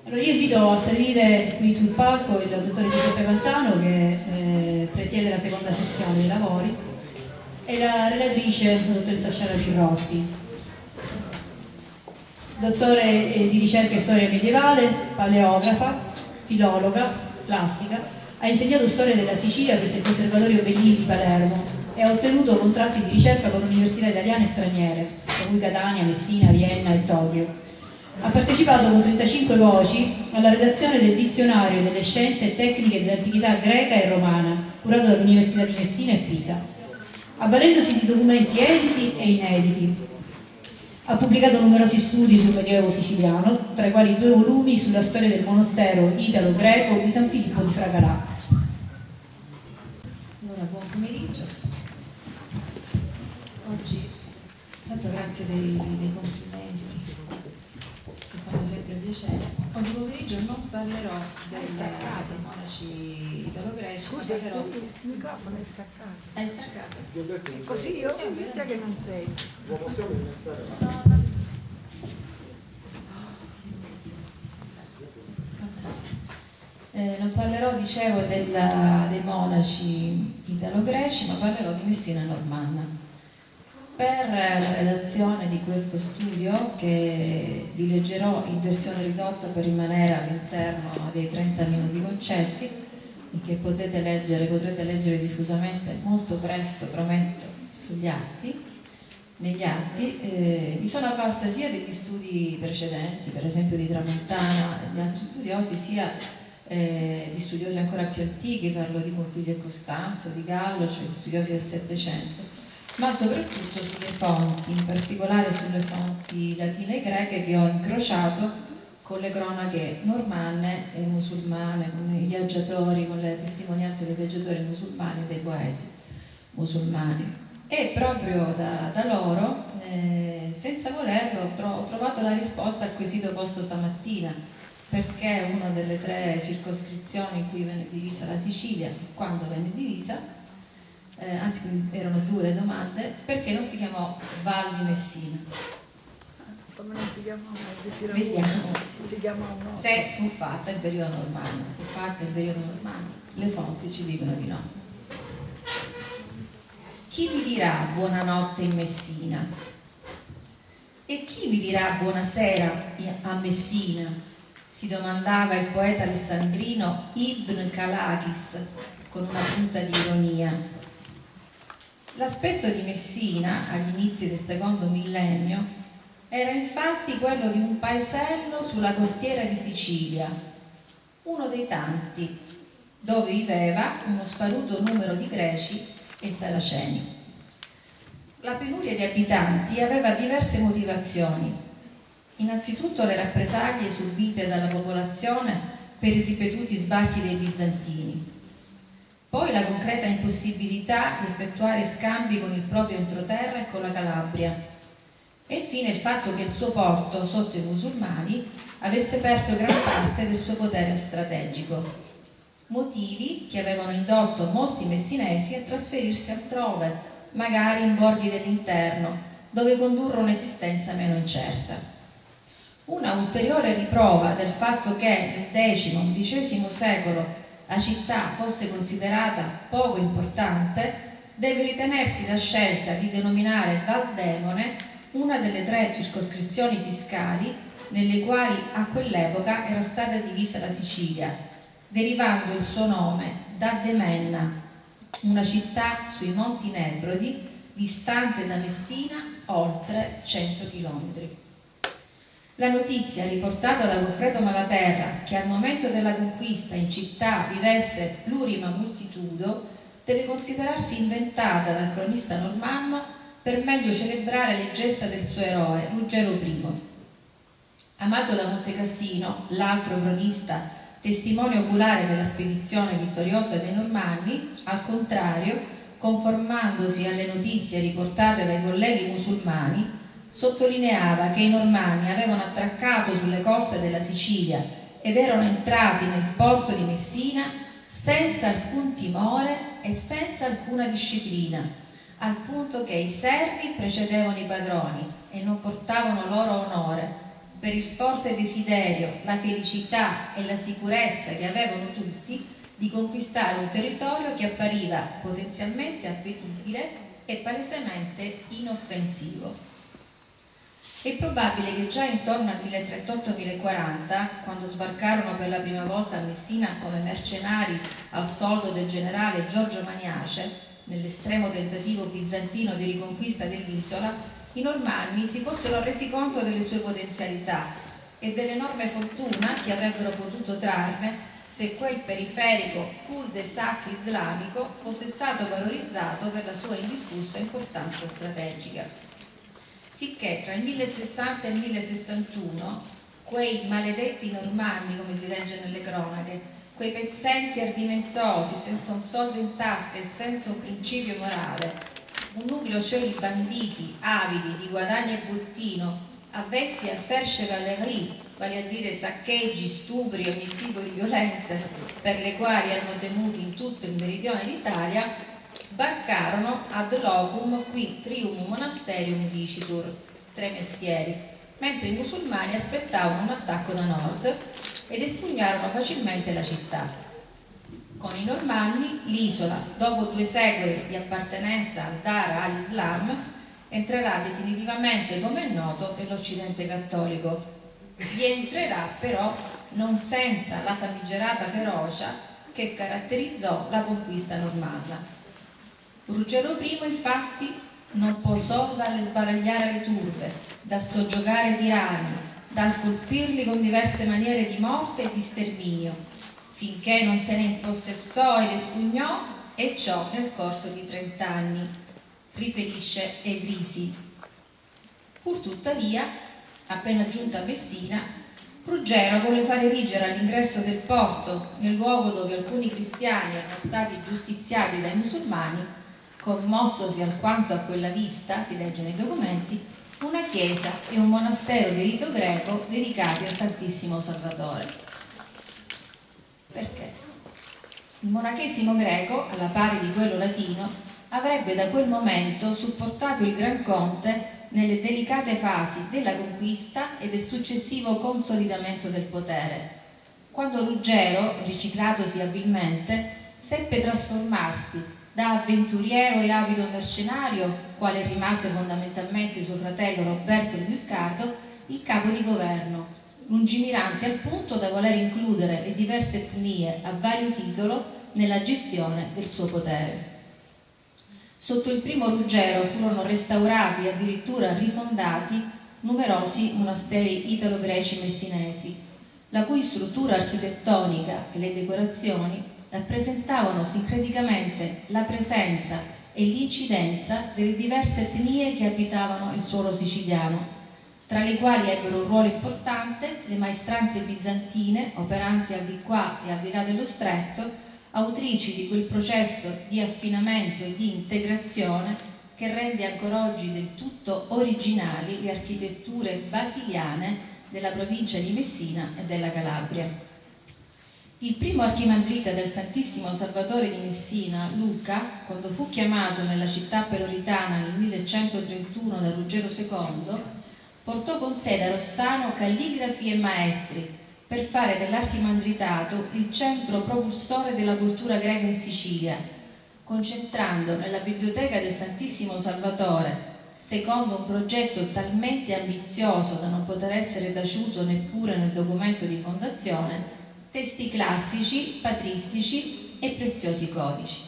Allora io invito a salire qui sul palco il dottore Giuseppe Pantano che presiede la seconda sessione dei lavori e la relatrice, la dottoressa Sciara Pirrotti. Dottore di ricerca e storia medievale, paleografa, filologa, classica, ha insegnato storia della Sicilia presso il Conservatorio Bellini di Palermo e ha ottenuto contratti di ricerca con università italiane e straniere, tra cui Catania, Messina, Vienna e Tokyo. Ha partecipato con 35 voci alla redazione del dizionario delle scienze e tecniche dell'antichità greca e romana, curato dall'Università di Messina e Pisa, avvalendosi di documenti editi e inediti. Ha pubblicato numerosi studi sul Medioevo siciliano, tra i quali 2 volumi sulla storia del monastero italo-greco di San Filippo di Fracalà. Allora, buon pomeriggio. Oggi, tanto grazie dei complimenti, che fanno sempre piacere. Oggi pomeriggio non parlerò dei monaci italo-greci. Scusa, il microfono è staccato. È staccato. Così io già che non sei. Lo possiamo innestare? Non parlerò, dicevo, dei monaci italo-greci, ma parlerò di Messina Normanna. Per la redazione di questo studio, che vi leggerò in versione ridotta per rimanere all'interno dei 30 minuti concessi, e che potrete leggere diffusamente molto presto, prometto, negli atti, mi sono avvalsa sia degli studi precedenti, per esempio di Tramontana e di altri studiosi, sia di studiosi ancora più antichi, parlo di Bonfiglio e Costanzo, di Gallo, cioè di studiosi del Settecento, ma soprattutto sulle fonti, in particolare sulle fonti latine e greche che ho incrociato con le cronache normanne e musulmane, con i viaggiatori, con le testimonianze dei viaggiatori musulmani e dei poeti musulmani. E proprio da loro, senza volerlo, ho trovato la risposta al quesito posto stamattina, perché una delle 3 circoscrizioni in cui venne divisa la Sicilia, quando venne divisa, anzi erano 2 le domande, perché non si chiamò Val di Messina? Come non si chiama? Vediamo. Si chiama un nome. Se fu fatta in periodo normanno, le fonti ci dicono di no. Chi vi dirà buonanotte in Messina? E chi vi dirà buonasera a Messina? Si domandava il poeta alessandrino Ibn Kalakis con una punta di ironia. L'aspetto di Messina, agli inizi del secondo millennio, era infatti quello di un paesello sulla costiera di Sicilia, uno dei tanti, dove viveva uno sparuto numero di greci e saraceni. La penuria di abitanti aveva diverse motivazioni. Innanzitutto le rappresaglie subite dalla popolazione per i ripetuti sbarchi dei bizantini. Poi la concreta impossibilità di effettuare scambi con il proprio entroterra e con la Calabria. E infine il fatto che il suo porto, sotto i musulmani, avesse perso gran parte del suo potere strategico. Motivi che avevano indotto molti messinesi a trasferirsi altrove, magari in borghi dell'interno, dove condurre un'esistenza meno incerta. Una ulteriore riprova del fatto che nel X-XI secolo la città fosse considerata poco importante deve ritenersi la scelta di denominare Valdemone una delle 3 circoscrizioni fiscali nelle quali a quell'epoca era stata divisa la Sicilia, derivando il suo nome da Demenna, una città sui Monti Nebrodi, distante da Messina oltre 100 chilometri. La notizia riportata da Goffredo Malaterra che al momento della conquista in città vivesse plurima multitudo deve considerarsi inventata dal cronista normanno per meglio celebrare le gesta del suo eroe, Ruggero I. Amato da Montecassino, l'altro cronista, testimone oculare della spedizione vittoriosa dei Normanni, al contrario, conformandosi alle notizie riportate dai colleghi musulmani, sottolineava che i Normanni avevano attraccato sulle coste della Sicilia ed erano entrati nel porto di Messina senza alcun timore e senza alcuna disciplina, al punto che i servi precedevano i padroni e non portavano loro onore, per il forte desiderio, la felicità e la sicurezza che avevano tutti di conquistare un territorio che appariva potenzialmente appetibile e palesemente inoffensivo. È probabile che già intorno al 1038-1040, quando sbarcarono per la prima volta a Messina come mercenari al soldo del generale Giorgio Maniace, nell'estremo tentativo bizantino di riconquista dell'isola, i normanni si fossero resi conto delle sue potenzialità e dell'enorme fortuna che avrebbero potuto trarne se quel periferico cul-de-sac islamico fosse stato valorizzato per la sua indiscussa importanza strategica. Sicché tra il 1060 e il 1061 quei maledetti normanni, come si legge nelle cronache, quei pezzenti ardimentosi senza un soldo in tasca e senza un principio morale, un nucleo cioè di banditi avidi di guadagno e bottino, avvezzi a faire chevalerie, vale a dire saccheggi, stupri e ogni tipo di violenze per le quali erano temuti in tutto il meridione d'Italia, sbarcarono ad locum qui trium monasterium dicitur, 3 mestieri, mentre i musulmani aspettavano un attacco da nord ed espugnarono facilmente la città. Con i normanni l'isola, dopo 2 secoli di appartenenza al Dara all'Islam, entrerà definitivamente, come è noto, nell'Occidente cattolico. Vi entrerà però non senza la famigerata ferocia che caratterizzò la conquista normanna. Ruggero I, infatti, non posò dalle sbaragliare le turbe, dal soggiogare i tiranni, dal colpirli con diverse maniere di morte e di sterminio, finché non se ne impossessò ed espugnò, e ciò nel corso di 30 anni, riferisce Edrisi. Pur tuttavia, appena giunto a Messina, Ruggero volle fare erigere all'ingresso del porto, nel luogo dove alcuni cristiani erano stati giustiziati dai musulmani, commossosi alquanto a quella vista, si legge nei documenti, una chiesa e un monastero di rito greco dedicati al Santissimo Salvatore. Perché? Il monachesimo greco, alla pari di quello latino, avrebbe da quel momento supportato il Gran Conte nelle delicate fasi della conquista e del successivo consolidamento del potere, quando Ruggero, riciclatosi abilmente, seppe trasformarsi da avventuriero e avido mercenario, quale rimase fondamentalmente suo fratello Roberto il Guiscardo, il capo di governo, lungimirante al punto da voler includere le diverse etnie a vario titolo nella gestione del suo potere. Sotto il primo Ruggero furono restaurati e addirittura rifondati numerosi monasteri italo-greci messinesi, la cui struttura architettonica e le decorazioni rappresentavano sincreticamente la presenza e l'incidenza delle diverse etnie che abitavano il suolo siciliano, tra le quali ebbero un ruolo importante le maestranze bizantine operanti al di qua e al di là dello stretto, autrici di quel processo di affinamento e di integrazione che rende ancora oggi del tutto originali le architetture basiliane della provincia di Messina e della Calabria. Il primo archimandrita del Santissimo Salvatore di Messina, Luca, quando fu chiamato nella città peloritana nel 1131 da Ruggero II, portò con sé da Rossano calligrafi e maestri per fare dell'archimandritato il centro propulsore della cultura greca in Sicilia, concentrando nella biblioteca del Santissimo Salvatore, secondo un progetto talmente ambizioso da non poter essere taciuto neppure nel documento di fondazione, testi classici, patristici e preziosi codici.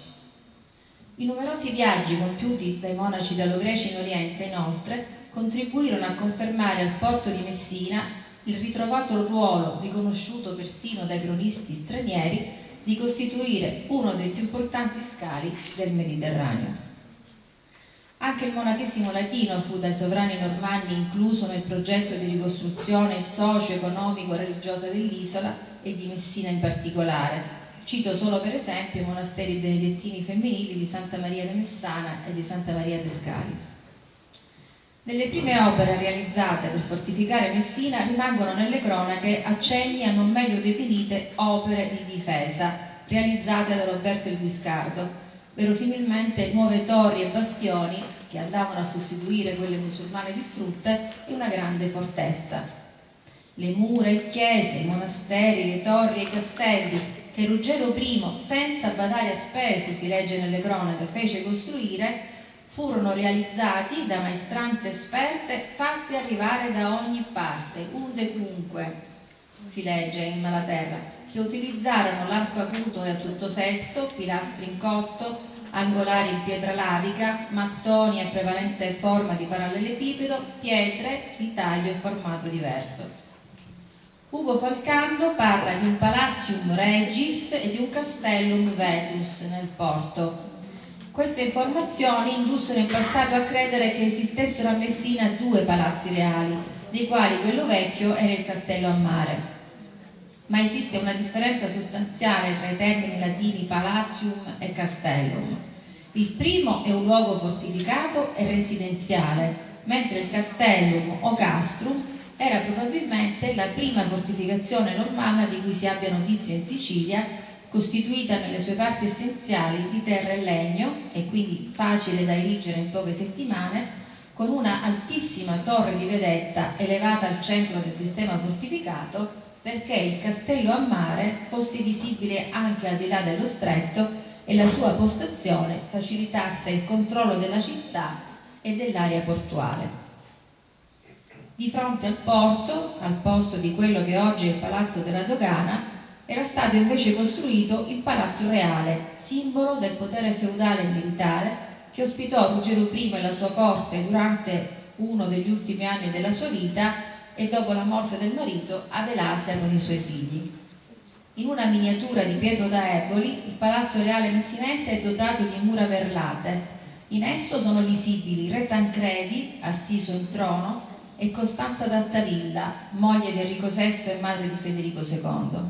I numerosi viaggi compiuti dai monaci italo-greci in Oriente, inoltre, contribuirono a confermare al porto di Messina il ritrovato ruolo, riconosciuto persino dai cronisti stranieri, di costituire uno dei più importanti scali del Mediterraneo. Anche il monachesimo latino fu dai sovrani normanni incluso nel progetto di ricostruzione socio-economico-religiosa dell'isola e di Messina in particolare. Cito solo per esempio i monasteri benedettini femminili di Santa Maria de Messana e di Santa Maria de Scalis. Delle prime opere realizzate per fortificare Messina rimangono nelle cronache accenni a non meglio definite opere di difesa, realizzate da Roberto il Guiscardo, verosimilmente nuove torri e bastioni che andavano a sostituire quelle musulmane distrutte e una grande fortezza. Le mura e chiese, i monasteri, le torri e i castelli che Ruggero I, senza badare a spese, si legge nelle cronache, fece costruire, furono realizzati da maestranze esperte fatte arrivare da ogni parte, unde dunque, si legge in Malaterra, che utilizzarono l'arco acuto e a tutto sesto, pilastri in cotto, angolari in pietra lavica, mattoni a prevalente forma di parallelepipedo, pietre di taglio e formato diverso. Ugo Falcando parla di un Palatium Regis e di un Castellum Vetus nel porto. Queste informazioni indussero in passato a credere che esistessero a Messina 2 palazzi reali, dei quali quello vecchio era il Castello a Mare. Ma esiste una differenza sostanziale tra i termini latini palatium e castellum. Il primo è un luogo fortificato e residenziale, mentre il castellum o castrum era probabilmente la prima fortificazione normanna di cui si abbia notizia in Sicilia, costituita nelle sue parti essenziali di terra e legno e quindi facile da erigere in poche settimane, con una altissima torre di vedetta elevata al centro del sistema fortificato, perché il castello a mare fosse visibile anche al di là dello stretto e la sua postazione facilitasse il controllo della città e dell'area portuale. Di fronte al porto, al posto di quello che oggi è il Palazzo della Dogana, era stato invece costruito il Palazzo Reale, simbolo del potere feudale e militare che ospitò Ruggero I e la sua corte durante uno degli ultimi anni della sua vita e dopo la morte del marito ad Elasia con i suoi figli. In una miniatura di Pietro da Eboli, il Palazzo Reale messinese è dotato di mura perlate. In esso sono visibili Re Tancredi, assiso in trono, e Costanza d'Altavilla, moglie di Enrico VI e madre di Federico II.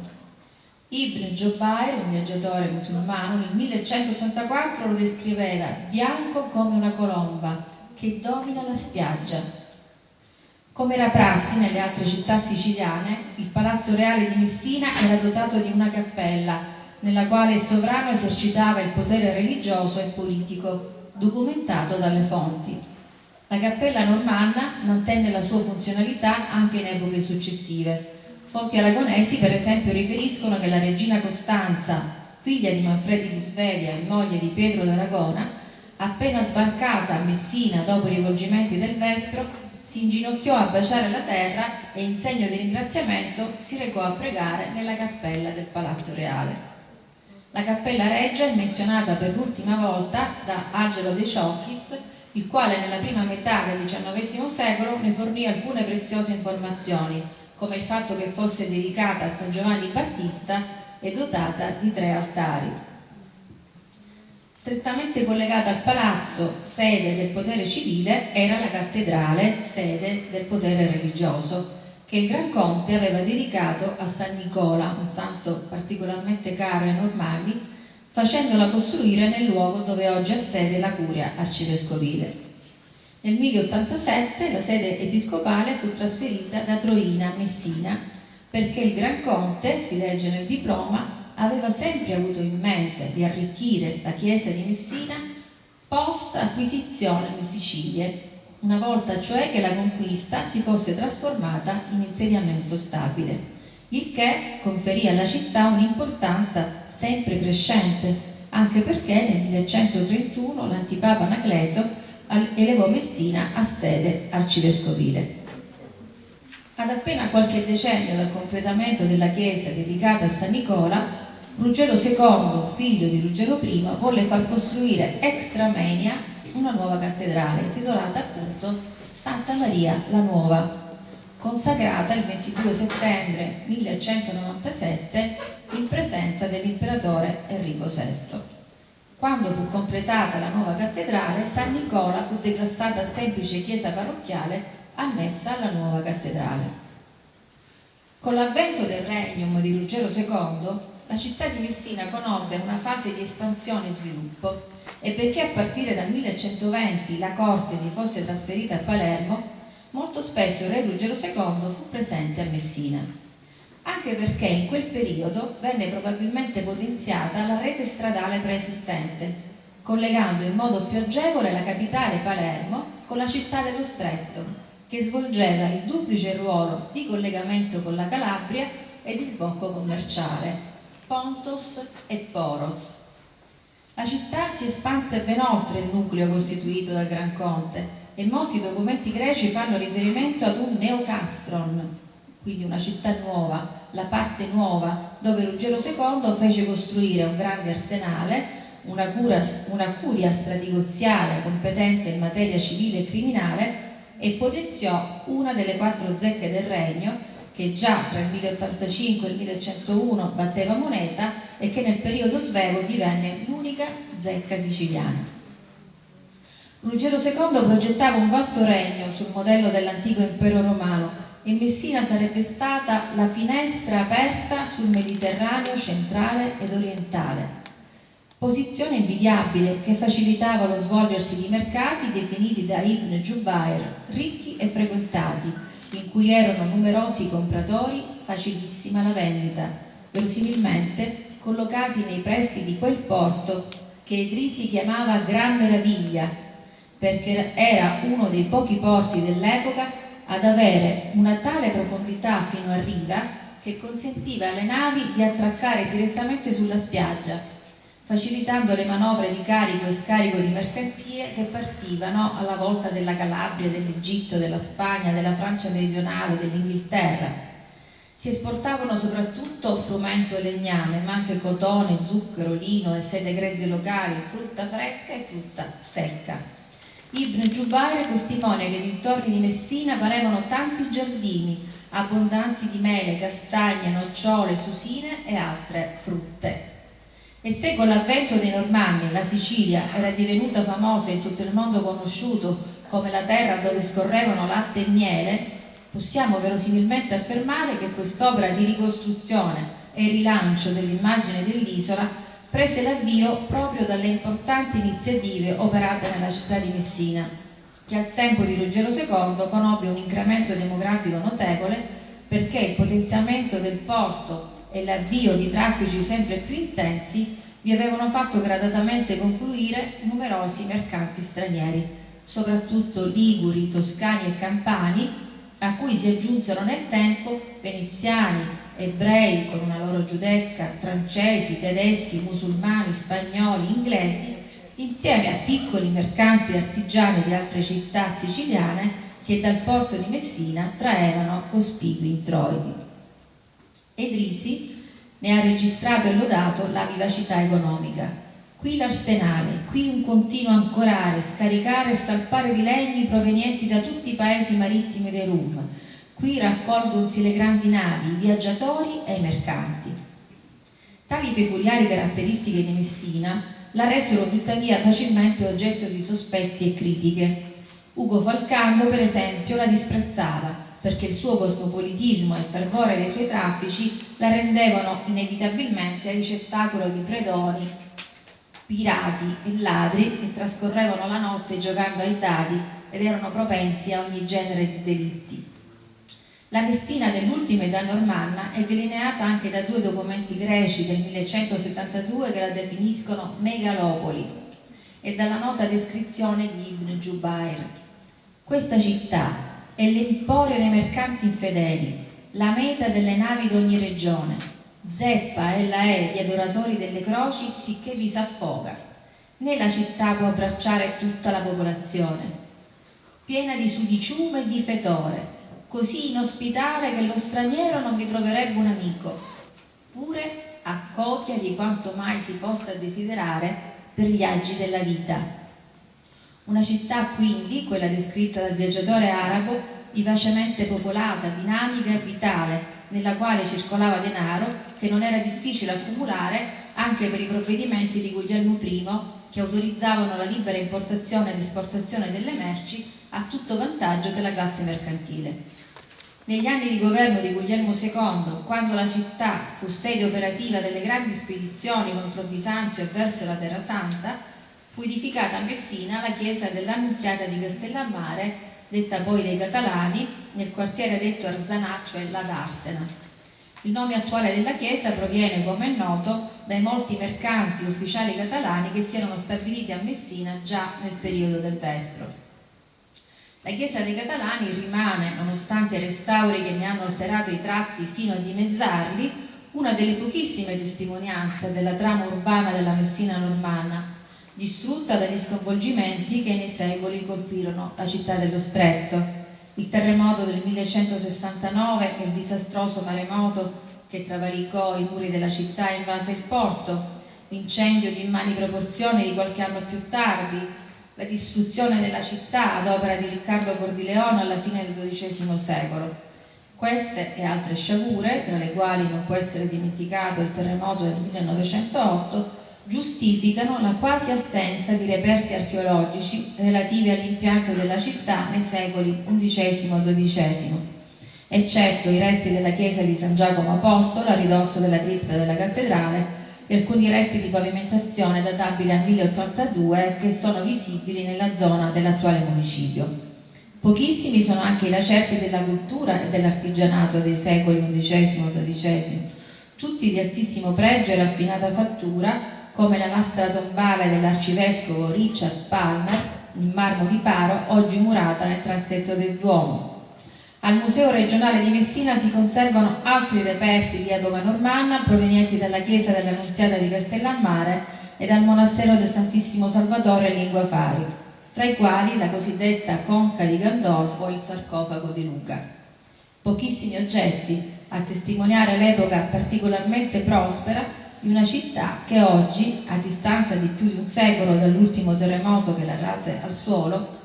Ibn Jobair, un viaggiatore musulmano, nel 1184 lo descriveva bianco come una colomba che domina la spiaggia. Come era prassi nelle altre città siciliane, il Palazzo Reale di Messina era dotato di una cappella nella quale il sovrano esercitava il potere religioso e politico, documentato dalle fonti. La cappella normanna mantenne la sua funzionalità anche in epoche successive. Fonti aragonesi, per esempio, riferiscono che la regina Costanza, figlia di Manfredi di Svevia e moglie di Pietro d'Aragona, appena sbarcata a Messina dopo i rivolgimenti del Vespro, si inginocchiò a baciare la terra e in segno di ringraziamento si recò a pregare nella cappella del Palazzo Reale. La cappella reggia è menzionata per l'ultima volta da Angelo de Ciocchis, il quale nella prima metà del XIX secolo ne fornì alcune preziose informazioni, come il fatto che fosse dedicata a San Giovanni Battista e dotata di 3 altari. Strettamente collegata al palazzo, sede del potere civile, era la cattedrale, sede del potere religioso, che il Gran Conte aveva dedicato a San Nicola, un santo particolarmente caro ai normanni, facendola costruire nel luogo dove oggi ha sede la curia arcivescovile. Nel 1087 la sede episcopale fu trasferita da Troina a Messina perché il Gran Conte, si legge nel diploma, aveva sempre avuto in mente di arricchire la chiesa di Messina post acquisizione di Sicilie, una volta cioè che la conquista si fosse trasformata in insediamento stabile, il che conferì alla città un'importanza sempre crescente, anche perché nel 1131 l'antipapa Anacleto elevò Messina a sede arcivescovile. Ad appena qualche decennio dal completamento della chiesa dedicata a San Nicola, Ruggero II, figlio di Ruggero I, volle far costruire extra moenia una nuova cattedrale intitolata appunto Santa Maria la Nuova, consacrata il 22 settembre 1197 in presenza dell'imperatore Enrico VI. Quando fu completata la nuova cattedrale, San Nicola fu declassata a semplice chiesa parrocchiale annessa alla nuova cattedrale. Con l'avvento del regnum di Ruggero II, la città di Messina conobbe una fase di espansione e sviluppo e perché a partire dal 1120 la corte si fosse trasferita a Palermo, molto spesso il re Ruggero II fu presente a Messina, anche perché in quel periodo venne probabilmente potenziata la rete stradale preesistente, collegando in modo più agevole la capitale Palermo con la città dello Stretto, che svolgeva il duplice ruolo di collegamento con la Calabria e di sbocco commerciale, Pontos e Poros. La città si espanse ben oltre il nucleo costituito dal Gran Conte e molti documenti greci fanno riferimento ad un neocastron, quindi una città nuova, la parte nuova dove Ruggero II fece costruire un grande arsenale, una curia stratigoziale competente in materia civile e criminale e potenziò una delle 4 zecche del regno che già tra il 1085 e il 1101 batteva moneta e che nel periodo svevo divenne l'unica zecca siciliana. Ruggero II progettava un vasto regno sul modello dell'antico impero romano e Messina sarebbe stata la finestra aperta sul Mediterraneo centrale ed orientale. Posizione invidiabile che facilitava lo svolgersi di mercati definiti da Ibn Jubayr ricchi e frequentati, in cui erano numerosi compratori, facilissima la vendita, verosimilmente collocati nei pressi di quel porto che Idrisi chiamava Gran Meraviglia, perché era uno dei pochi porti dell'epoca ad avere una tale profondità fino a riva che consentiva alle navi di attraccare direttamente sulla spiaggia, facilitando le manovre di carico e scarico di mercanzie che partivano alla volta della Calabria, dell'Egitto, della Spagna, della Francia meridionale, dell'Inghilterra. Si esportavano soprattutto frumento e legname, ma anche cotone, zucchero, lino e sede grezze locali, frutta fresca e frutta secca. Ibn Jubayr testimonia che i dintorni di Messina parevano tanti giardini, abbondanti di mele, castagne, nocciole, susine e altre frutte. E se con l'avvento dei Normanni la Sicilia era divenuta famosa e in tutto il mondo conosciuto come la terra dove scorrevano latte e miele, possiamo verosimilmente affermare che quest'opera di ricostruzione e rilancio dell'immagine dell'isola prese l'avvio proprio dalle importanti iniziative operate nella città di Messina, che al tempo di Ruggero II conobbe un incremento demografico notevole perché il potenziamento del porto e l'avvio di traffici sempre più intensi vi avevano fatto gradatamente confluire numerosi mercanti stranieri, soprattutto liguri, toscani e campani, a cui si aggiunsero nel tempo veneziani, ebrei con una loro giudecca, francesi, tedeschi, musulmani, spagnoli, inglesi, insieme a piccoli mercanti e artigiani di altre città siciliane che dal porto di Messina traevano cospicui introiti. Edrisi ne ha registrato e lodato la vivacità economica. Qui l'arsenale, qui un continuo ancorare, scaricare e salpare di legni provenienti da tutti i paesi marittimi dei Rum. Qui raccolgonsi le grandi navi, i viaggiatori e i mercanti. Tali peculiari caratteristiche di Messina la resero tuttavia facilmente oggetto di sospetti e critiche. Ugo Falcando, per esempio, la disprezzava perché il suo cosmopolitismo e il fervore dei suoi traffici la rendevano inevitabilmente ricettacolo di predoni, pirati e ladri che trascorrevano la notte giocando ai dadi ed erano propensi a ogni genere di delitti. La Messina dell'ultima età normanna è delineata anche da 2 documenti greci del 1172 che la definiscono megalopoli e dalla nota descrizione di Ibn Jubayr. Questa città è l'emporio dei mercanti infedeli, la meta delle navi d'ogni regione. Zeppa ella è gli adoratori delle croci sicché vi s'affoga. Né la città può abbracciare tutta la popolazione, piena di sudiciume e di fetore, così inospitale che lo straniero non vi troverebbe un amico, pure a copia di quanto mai si possa desiderare per gli agi della vita. Una città quindi, quella descritta dal viaggiatore arabo, vivacemente popolata, dinamica e vitale, nella quale circolava denaro che non era difficile accumulare anche per i provvedimenti di Guglielmo I che autorizzavano la libera importazione ed esportazione delle merci a tutto vantaggio della classe mercantile. Negli anni di governo di Guglielmo II, quando la città fu sede operativa delle grandi spedizioni contro Bisanzio e verso la Terra Santa, fu edificata a Messina la chiesa dell'Annunziata di Castellammare, detta poi dai Catalani, nel quartiere detto Arzanaccio e La Darsena. Il nome attuale della chiesa proviene, come è noto, dai molti mercanti ufficiali catalani che si erano stabiliti a Messina già nel periodo del Vespro. La chiesa dei Catalani rimane, nonostante i restauri che ne hanno alterato i tratti fino a dimezzarli, una delle pochissime testimonianze della trama urbana della Messina normanna, distrutta dagli sconvolgimenti che nei secoli colpirono la città dello Stretto. Il terremoto del 1169 e il disastroso maremoto che travalicò i muri della città e invase il porto, l'incendio di immani proporzioni di qualche anno più tardi, la distruzione della città ad opera di Riccardo Cordileone alla fine del XII secolo. Queste e altre sciagure, tra le quali non può essere dimenticato il terremoto del 1908, giustificano la quasi assenza di reperti archeologici relativi all'impianto della città nei secoli XI e XII, eccetto i resti della chiesa di San Giacomo Apostolo a ridosso della cripta della cattedrale e alcuni resti di pavimentazione databili al 1082 che sono visibili nella zona dell'attuale municipio. Pochissimi sono anche i lacerti della cultura e dell'artigianato dei secoli XI e XII, tutti di altissimo pregio e raffinata fattura, come la lastra tombale dell'arcivescovo Richard Palmer in marmo di Paro, oggi murata nel transetto del Duomo. Al Museo regionale di Messina si conservano altri reperti di epoca normanna provenienti dalla chiesa dell'Annunziata di Castellammare e dal monastero del Santissimo Salvatore a Lingua Fari, tra i quali la cosiddetta conca di Gandolfo e il sarcofago di Luca. Pochissimi oggetti a testimoniare l'epoca particolarmente prospera di una città che oggi, a distanza di più di un secolo dall'ultimo terremoto che la rase al suolo,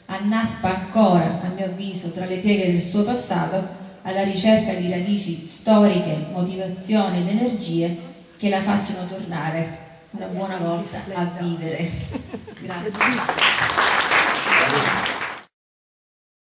annaspa ancora, a mio avviso, tra le pieghe del suo passato, alla ricerca di radici storiche, motivazioni ed energie che la facciano tornare una buona volta a vivere. Grazie.